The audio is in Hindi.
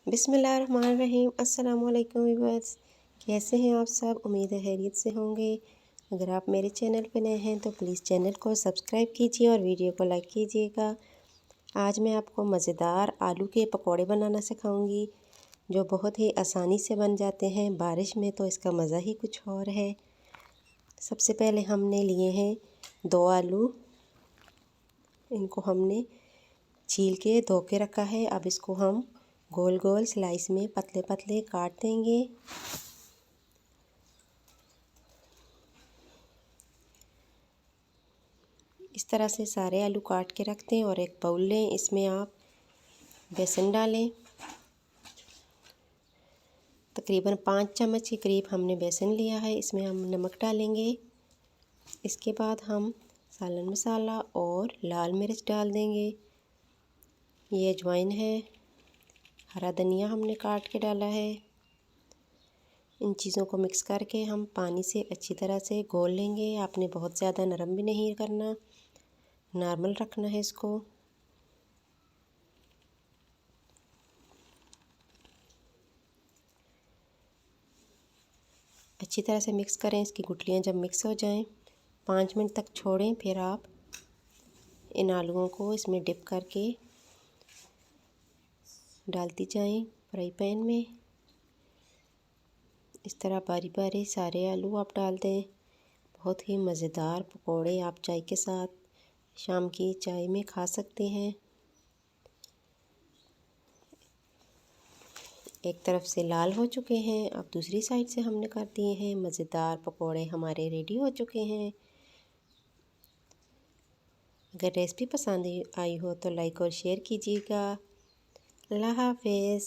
बिस्मिल्लाहिर्रहमानिर्रहीम। अस्सलाम वालेकुम व्यूअर्स, कैसे हैं आप सब? उम्मीद है खैरियत से होंगे। अगर आप मेरे चैनल पे नए हैं तो प्लीज़ चैनल को सब्सक्राइब कीजिए और वीडियो को लाइक कीजिएगा। आज मैं आपको मज़ेदार आलू के पकौड़े बनाना सिखाऊंगी जो बहुत ही आसानी से बन जाते हैं। बारिश में तो इसका मज़ा ही कुछ और है। सबसे पहले हमने लिए हैं 2 आलू। इनको हमने छील के धो के रखा है। अब इसको हम गोल गोल स्लाइस में पतले पतले काट देंगे। इस तरह से सारे आलू काट के रख दें और एक बाउल लें। इसमें आप बेसन डालें। तकरीबन 5 चम्मच के करीब हमने बेसन लिया है। इसमें हम नमक डालेंगे। इसके बाद हम सालन मसाला और लाल मिर्च डाल देंगे। ये अजवाइन है। हरा धनिया हमने काट के डाला है। इन चीज़ों को मिक्स करके हम पानी से अच्छी तरह से घोल लेंगे। आपने बहुत ज़्यादा नरम भी नहीं करना, नॉर्मल रखना है इसको। अच्छी तरह से मिक्स करें। इसकी गुठलियाँ जब मिक्स हो जाएं 5 मिनट तक छोड़ें। फिर आप इन आलूओं को इसमें डिप करके डालती जाएं फ्राई पैन में। इस तरह बारी बारी सारे आलू आप डाल दें। बहुत ही मज़ेदार पकौड़े आप चाय के साथ, शाम की चाय में खा सकते हैं। एक तरफ से लाल हो चुके हैं, अब दूसरी साइड से हमने कर दिए हैं। मज़ेदार पकौड़े हमारे रेडी हो चुके हैं। अगर रेसिपी पसंद आई हो तो लाइक और शेयर कीजिएगा। अल्लाह हाफ़िज़।